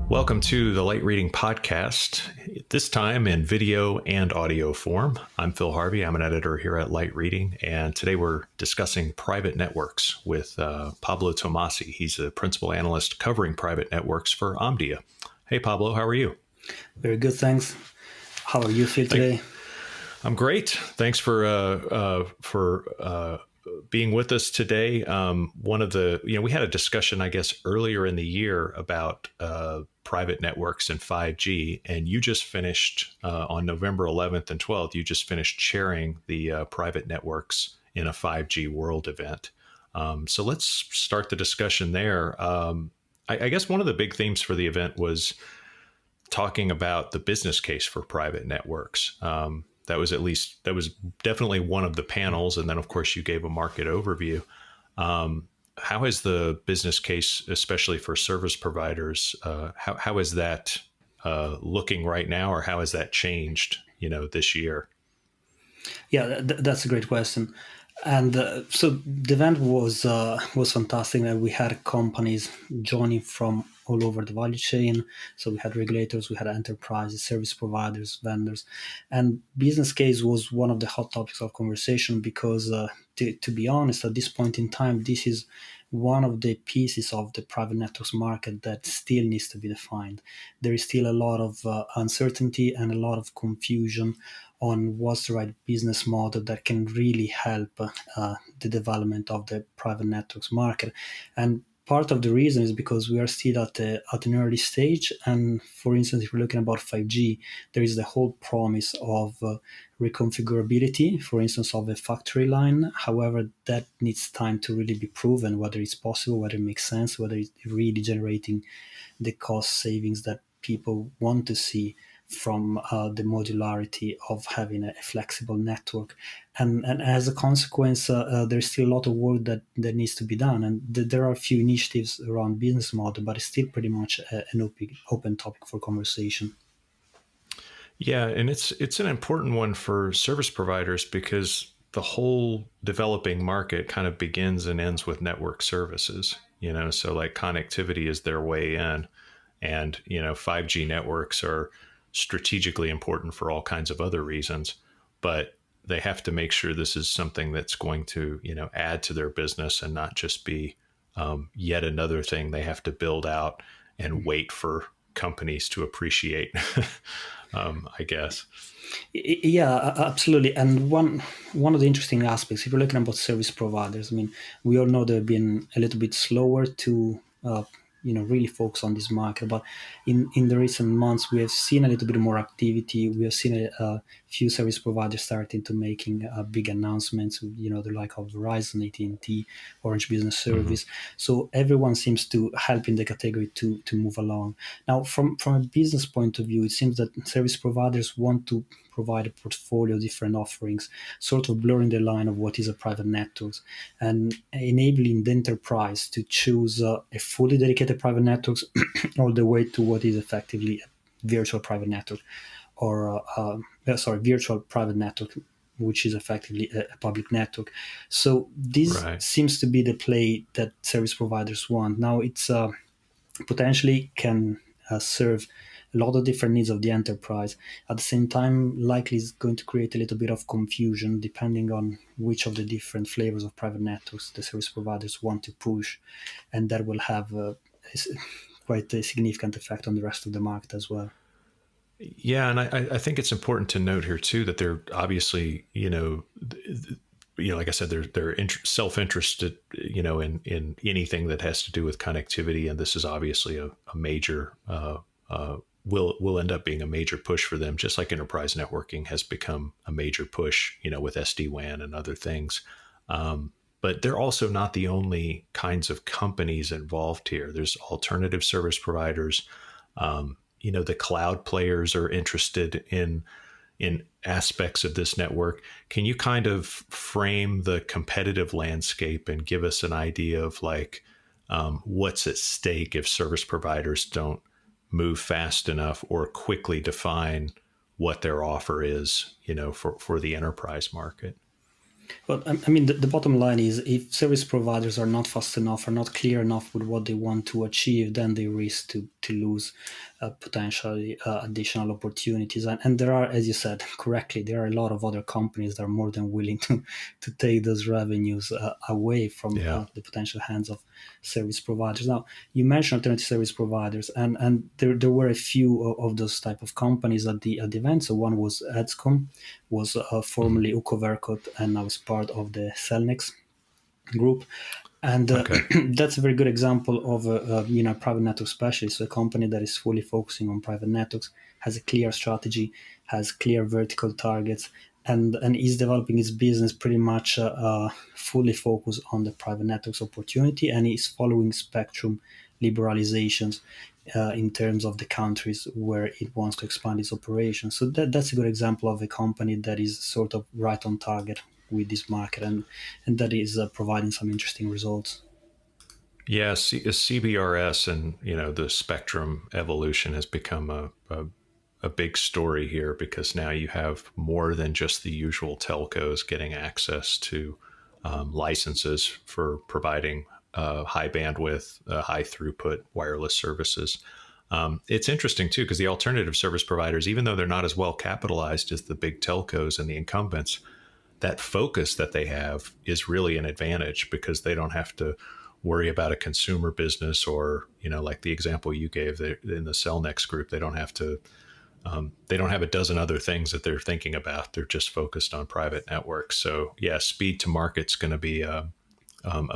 Welcome to the Light Reading Podcast, this time in video and audio form. I'm Phil Harvey. I'm an editor here at Light Reading, and today we're discussing private networks with Pablo Tomasi. He's a principal analyst covering private networks for Omdia. Hey, Pablo, how are you? Very good, thanks. How are you, Phil, today? I'm great. Thanks for being with us today. We had a discussion, I guess, earlier in the year about private networks and 5G, and you just finished on November 11th and 12th. You just finished chairing the private networks in a 5G World event. So let's start the discussion there. I guess one of the big themes for the event was talking about the business case for private networks. That was definitely one of the panels. And then, of course, you gave a market overview. How is the business case, especially for service providers, how is that looking right now, or how has that changed, this year? Yeah, that's a great question. And so the event was fantastic. And we had companies joining from all over the value chain. So we had regulators, we had enterprises, service providers, vendors, and business case was one of the hot topics of conversation because, to be honest, at this point in time, this is one of the pieces of the private networks market that still needs to be defined. There is still a lot of uncertainty and a lot of confusion on what's the right business model that can really help the development of the private networks market. And part of the reason is because we are still at an early stage. And for instance, if we're looking about 5G, there is the whole promise of reconfigurability, for instance, of a factory line. However, that needs time to really be proven, whether it's possible, whether it makes sense, whether it's really generating the cost savings that people want to see from the modularity of having a flexible network. And as a consequence, there's still a lot of work that needs to be done. And there are a few initiatives around business model, but it's still pretty much an open topic for conversation. Yeah, and it's an important one for service providers because the whole developing market kind of begins and ends with network services, so like connectivity is their way in. And, 5G networks are strategically important for all kinds of other reasons, but they have to make sure this is something that's going to, add to their business and not just be yet another thing they have to build out and wait for companies to appreciate, I guess. Yeah, absolutely. And one of the interesting aspects, if you're looking about service providers, I mean, we all know they've been a little bit slower to really focus on this market. But in the recent months, we have seen a little bit more activity. We have seen a few service providers starting to making big announcements. The like of Verizon, AT&T, Orange Business Service. Mm-hmm. So everyone seems to help in the category to move along. Now, from a business point of view, it seems that service providers want to provide a portfolio of different offerings, sort of blurring the line of what is a private network and enabling the enterprise to choose a fully dedicated private networks all the way to what is effectively a virtual private network or virtual private network, which is effectively a public network. So this seems to be the play that service providers want. Now it's potentially can serve a lot of different needs of the enterprise. At the same time, likely is going to create a little bit of confusion depending on which of the different flavors of private networks the service providers want to push. And that will have quite a significant effect on the rest of the market as well. Yeah, and I think it's important to note here too that they're obviously, like I said, they're self-interested, in anything that has to do with connectivity, and this is obviously a major will end up being a major push for them, just like enterprise networking has become a major push, with SD-WAN and other things. But they're also not the only kinds of companies involved here. There's alternative service providers. The cloud players are interested in aspects of this network. Can you kind of frame the competitive landscape and give us an idea of what's at stake if service providers don't move fast enough or quickly define what their offer is, for the enterprise market? But I mean, the bottom line is if service providers are not fast enough, are not clear enough with what they want to achieve, then they risk to lose potentially additional opportunities. And there are, as you said correctly, there are a lot of other companies that are more than willing to take those revenues away from Yeah. the potential hands of service providers. Now, you mentioned alternative service providers, and there were a few of those type of companies at the event. So one was Adscom, was Mhm. formerly Ucovercot, and now is part of the Cellnex group. And Okay. that's a very good example of a private network specialist, so a company that is fully focusing on private networks, has a clear strategy, has clear vertical targets, and is developing its business pretty much fully focused on the private networks opportunity, and is following spectrum liberalizations in terms of the countries where it wants to expand its operations. So that's a good example of a company that is sort of right on target with this market, and that is providing some interesting results. Yeah, CBRS and the spectrum evolution has become a big story here because now you have more than just the usual telcos getting access to licenses for providing high bandwidth, high throughput wireless services. It's interesting too because the alternative service providers, even though they're not as well capitalized as the big telcos and the incumbents, that focus that they have is really an advantage because they don't have to worry about a consumer business or like the example you gave in the Cellnex group. They don't have a dozen other things that they're thinking about. They're just focused on private networks. So yeah, speed to market's going to be a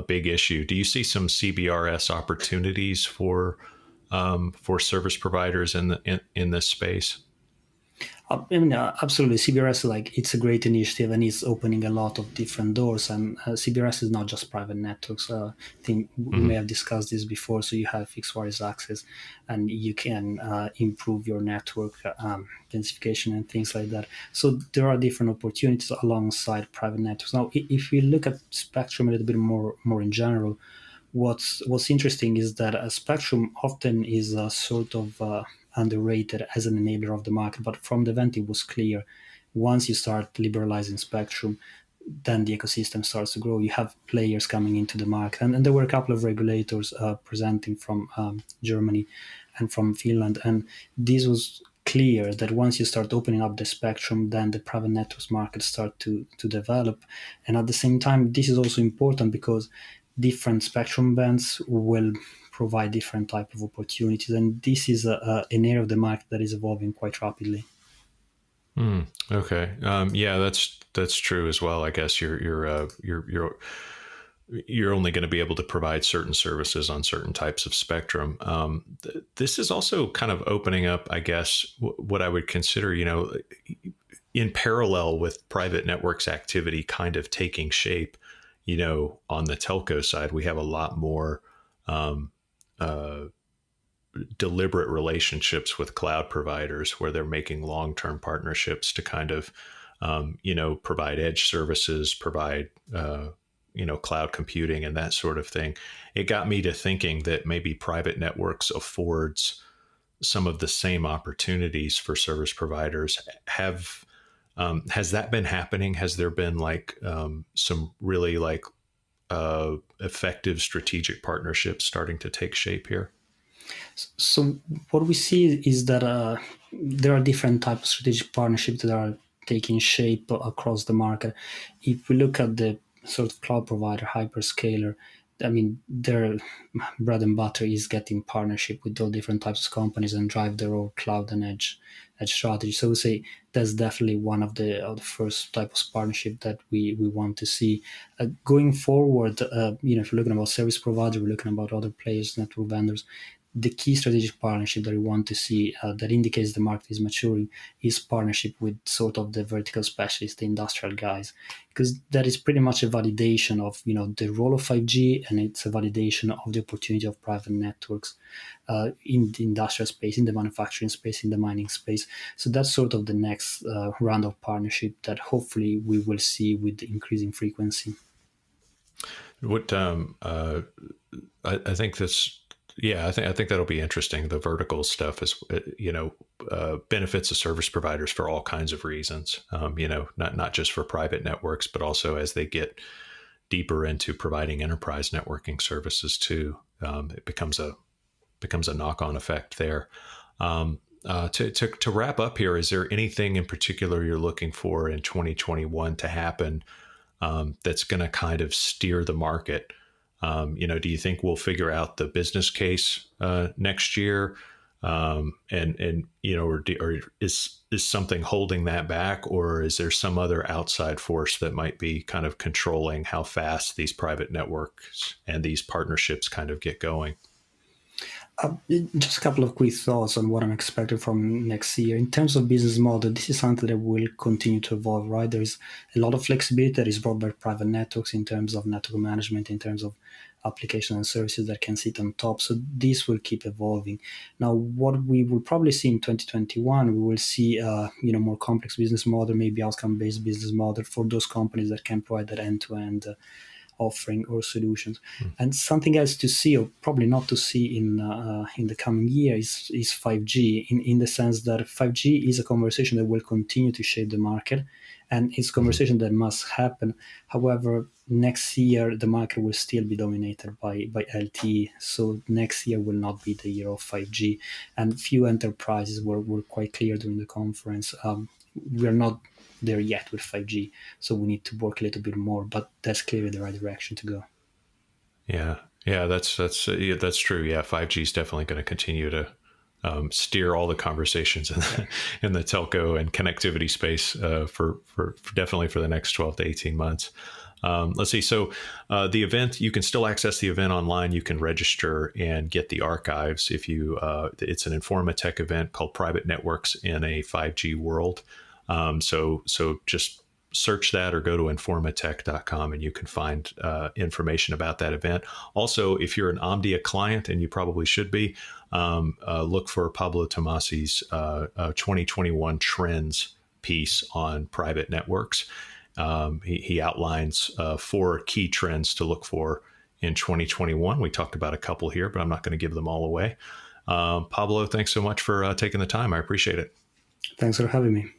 big issue. Do you see some CBRS opportunities for service providers in this space? I mean, absolutely. CBRS, like, it's a great initiative and it's opening a lot of different doors. And CBRS is not just private networks. I think we may Mm-hmm. have discussed this before. So you have fixed wireless access, and you can improve your network densification and things like that. So there are different opportunities alongside private networks. Now, if we look at spectrum a little bit more in general, what's interesting is that a spectrum often is sort of underrated as an enabler of the market, but from the event it was clear once you start liberalizing spectrum, then the ecosystem starts to grow. You have players coming into the market, and there were a couple of regulators presenting from Germany and from Finland, and this was clear that once you start opening up the spectrum, then the private networks market start to develop. And at the same time, this is also important because different spectrum bands will provide different type of opportunities, and this is an area of the market that is evolving quite rapidly. Okay. Yeah, that's true as well. I guess you're only going to be able to provide certain services on certain types of spectrum. This is also kind of opening up, I guess, what I would consider, in parallel with private networks activity kind of taking shape. On the telco side, we have a lot more um, uh, deliberate relationships with cloud providers where they're making long-term partnerships to kind of provide edge services, provide cloud computing and that sort of thing. It got me to thinking that maybe private networks affords some of the same opportunities for service providers. Have Has that been happening? Has there been like some really like effective strategic partnerships starting to take shape here? So what we see is that there are different types of strategic partnerships that are taking shape across the market. If we look at the sort of cloud provider, hyperscaler, I mean, their bread and butter is getting partnership with all different types of companies and drive their own cloud and edge strategy. So we say that's definitely one of the first types of partnership that we want to see going forward. If you're looking about service provider, we're looking about other players, network vendors. The key strategic partnership that we want to see that indicates the market is maturing is partnership with sort of the vertical specialists, the industrial guys, because that is pretty much a validation of the role of 5G, and it's a validation of the opportunity of private networks in the industrial space, in the manufacturing space, in the mining space. So that's sort of the next round of partnership that hopefully we will see with increasing frequency. What I think this, yeah, I think that'll be interesting. The vertical stuff is, benefits of service providers for all kinds of reasons. Not just for private networks, but also as they get deeper into providing enterprise networking services too. It becomes a knock-on effect there. To wrap up here, is there anything in particular you're looking for in 2021 to happen that's going to kind of steer the market? Do you think we'll figure out the business case next year? Or is something holding that back, or is there some other outside force that might be kind of controlling how fast these private networks and these partnerships kind of get going? Just a couple of quick thoughts on what I'm expecting from next year. In terms of business model, this is something that will continue to evolve, right? There is a lot of flexibility that is brought by private networks in terms of network management, in terms of applications and services that can sit on top. So this will keep evolving. Now, what we will probably see in 2021, we will see more complex business model, maybe outcome-based business model for those companies that can provide that end-to-end offering or solutions. And something else to see, or probably not to see in the coming year, is 5G, in the sense that 5G is a conversation that will continue to shape the market, and it's a conversation that must happen. However, next year the market will still be dominated by LTE, so next year will not be the year of 5G, and few enterprises were quite clear during the conference. We are not there yet with 5G, so we need to work a little bit more, but that's clearly the right direction to go. Yeah, that's true. Yeah, 5G is definitely going to continue to steer all the conversations in the telco and connectivity space for definitely for the next 12 to 18 months. Let's see. So the event, you can still access the event online. You can register and get the archives if you. It's an Informatech event called Private Networks in a 5G World. So just search that or go to informatech.com and you can find information about that event. Also, if you're an Omdia client, and you probably should be, look for Pablo Tomasi's 2021 trends piece on private networks. He outlines 4 key trends to look for in 2021. We talked about a couple here, but I'm not going to give them all away. Pablo, thanks so much for taking the time. I appreciate it. Thanks for having me.